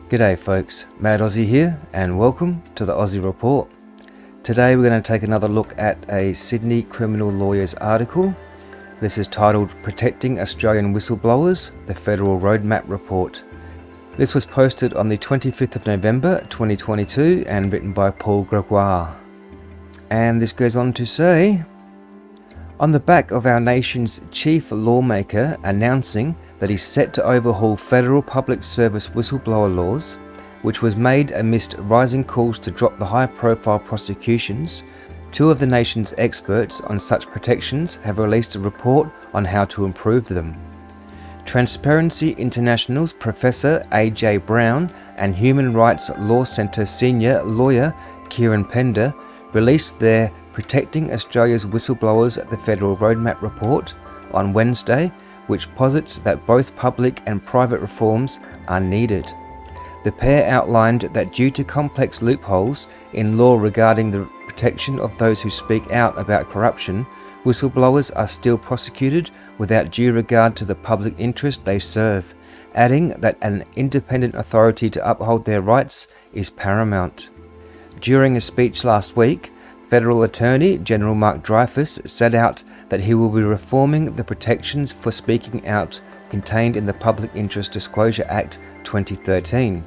G'day folks, Mad Aussie here and welcome to the Aussie Report. Today we're going to take another look at a Sydney criminal lawyer's article. This is titled Protecting Australian Whistleblowers, the Federal Roadmap Report. This was posted on the 25th of November 2022 and written by Paul Gregoire. And this goes on to say, on the back of our nation's chief lawmaker announcing that he's set to overhaul federal public service whistleblower laws, which was made amidst rising calls to drop the high-profile prosecutions, two of the nation's experts on such protections have released a report on how to improve them. Transparency International's Professor A.J. Brown and Human Rights Law Centre senior lawyer Kieran Pender released their Protecting Australia's Whistleblowers the Federal Roadmap report on Wednesday, which posits that both public and private reforms are needed. The pair outlined that due to complex loopholes in law regarding the protection of those who speak out about corruption, whistleblowers are still prosecuted without due regard to the public interest they serve, adding that an independent authority to uphold their rights is paramount. During a speech last week, Federal Attorney General Mark Dreyfus set out that he will be reforming the protections for speaking out contained in the Public Interest Disclosure Act 2013,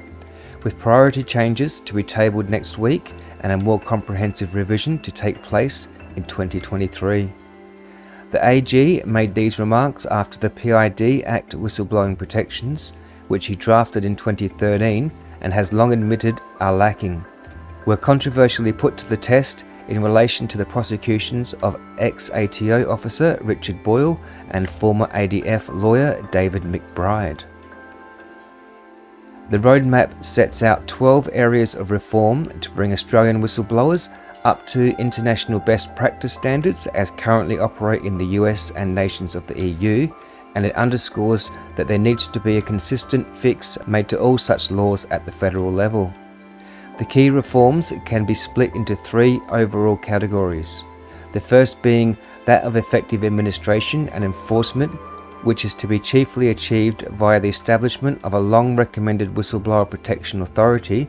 with priority changes to be tabled next week and a more comprehensive revision to take place in 2023. The AG made these remarks after the PID Act whistleblowing protections, which he drafted in 2013 and has long admitted are lacking, were controversially put to the test in relation to the prosecutions of ex-ATO officer Richard Boyle and former ADF lawyer David McBride. The roadmap sets out 12 areas of reform to bring Australian whistleblowers up to international best practice standards as currently operate in the US and nations of the EU, and it underscores that there needs to be a consistent fix made to all such laws at the federal level. The key reforms can be split into three overall categories. The first being that of effective administration and enforcement, which is to be chiefly achieved via the establishment of a long recommended whistleblower protection authority,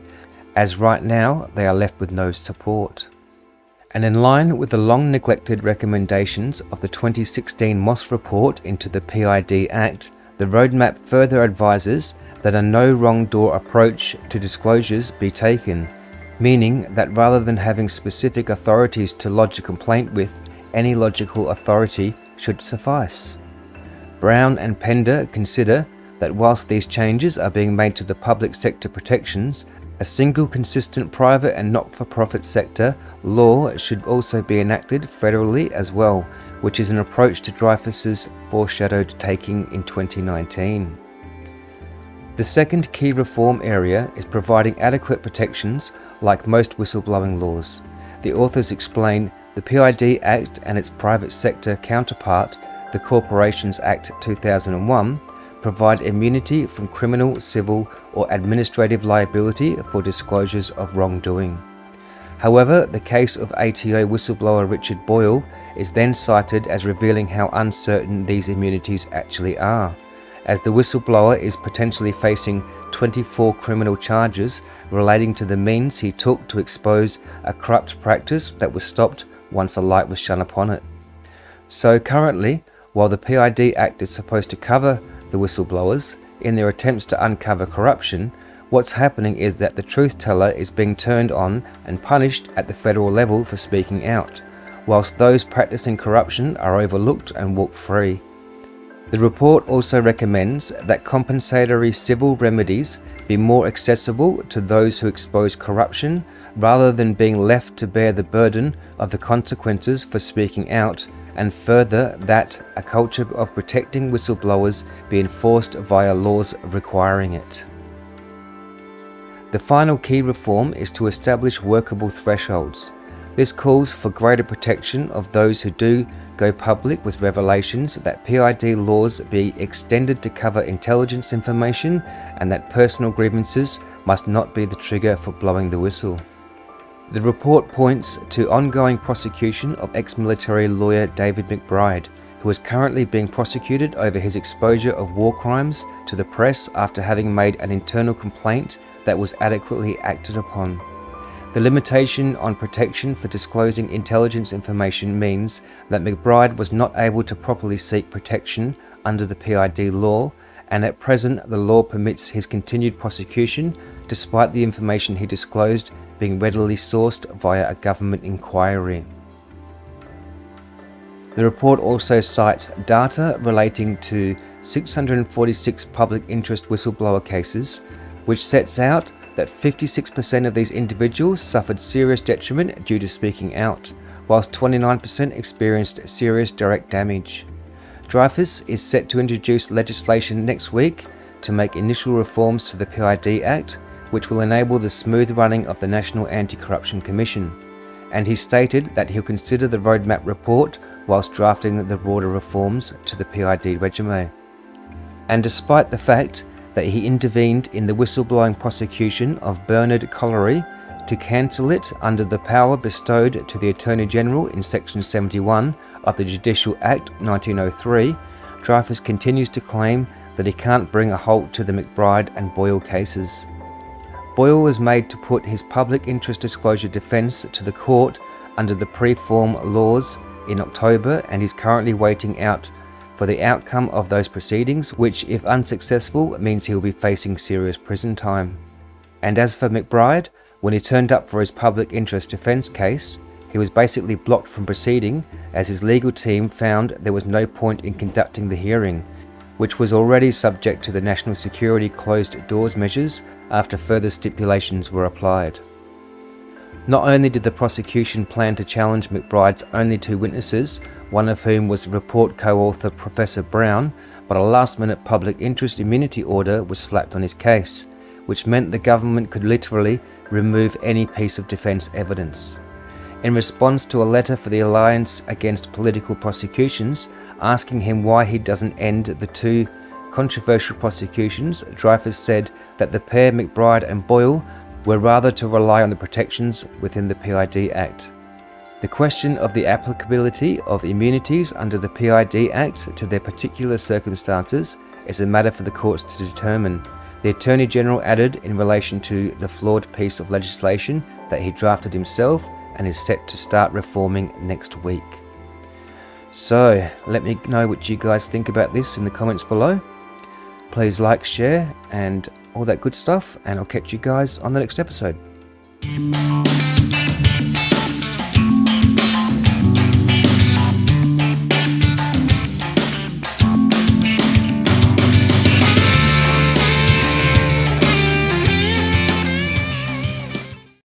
as right now they are left with no support. And in line with the long neglected recommendations of the 2016 Moss report into the PID Act, the roadmap further advises that a no wrong door approach to disclosures be taken, meaning that rather than having specific authorities to lodge a complaint with, any logical authority should suffice. Brown and Pender consider that whilst these changes are being made to the public sector protections, a single consistent private and not-for-profit sector law should also be enacted federally as well, which is an approach to Dreyfus's foreshadowed taking in 2019. The second key reform area is providing adequate protections like most whistleblowing laws. The authors explain the PID Act and its private sector counterpart, the Corporations Act 2001, provide immunity from criminal, civil or administrative liability for disclosures of wrongdoing. However, the case of ATO whistleblower Richard Boyle is then cited as revealing how uncertain these immunities actually are, as the whistleblower is potentially facing 24 criminal charges relating to the means he took to expose a corrupt practice that was stopped once a light was shone upon it. So currently, while the PID Act is supposed to cover the whistleblowers in their attempts to uncover corruption, what's happening is that the truth teller is being turned on and punished at the federal level for speaking out, whilst those practicing corruption are overlooked and walk free. The report also recommends that compensatory civil remedies be more accessible to those who expose corruption rather than being left to bear the burden of the consequences for speaking out, and further that a culture of protecting whistleblowers be enforced via laws requiring it. The final key reform is to establish workable thresholds. This calls for greater protection of those who do go public with revelations, that PID laws be extended to cover intelligence information, and that personal grievances must not be the trigger for blowing the whistle. The report points to ongoing prosecution of ex-military lawyer David McBride, who is currently being prosecuted over his exposure of war crimes to the press after having made an internal complaint that was adequately acted upon. The limitation on protection for disclosing intelligence information means that McBride was not able to properly seek protection under the PID law, and at present the law permits his continued prosecution despite the information he disclosed being readily sourced via a government inquiry. The report also cites data relating to 646 public interest whistleblower cases, which sets out that 56% of these individuals suffered serious detriment due to speaking out, whilst 29% experienced serious direct damage. Dreyfus is set to introduce legislation next week to make initial reforms to the PID Act, which will enable the smooth running of the National Anti-Corruption Commission, and he stated that he'll consider the roadmap report whilst drafting the broader reforms to the PID regime. And despite the fact that he intervened in the whistleblowing prosecution of Bernard Colliery to cancel it under the power bestowed to the Attorney General in Section 71 of the Judicial Act 1903, Dreyfus continues to claim that he can't bring a halt to the McBride and Boyle cases. Boyle was made to put his public interest disclosure defence to the court under the pre-form laws in October, and is currently waiting out for the outcome of those proceedings, which, if unsuccessful, means he will be facing serious prison time. And as for McBride, when he turned up for his public interest defence case, he was basically blocked from proceeding as his legal team found there was no point in conducting the hearing, which was already subject to the national security closed doors measures after further stipulations were applied. Not only did the prosecution plan to challenge McBride's only two witnesses, one of whom was report co-author Professor Brown, but a last-minute public interest immunity order was slapped on his case, which meant the government could literally remove any piece of defence evidence. In response to a letter for the Alliance Against Political Prosecutions asking him why he doesn't end the two controversial prosecutions, Dreyfus said that the pair McBride and Boyle were rather to rely on the protections within the PID Act. The question of the applicability of immunities under the PID Act to their particular circumstances is a matter for the courts to determine. The Attorney General added in relation to the flawed piece of legislation that he drafted himself and is set to start reforming next week. So, let me know what you guys think about this in the comments below. Please like, share, and all that good stuff, and I'll catch you guys on the next episode.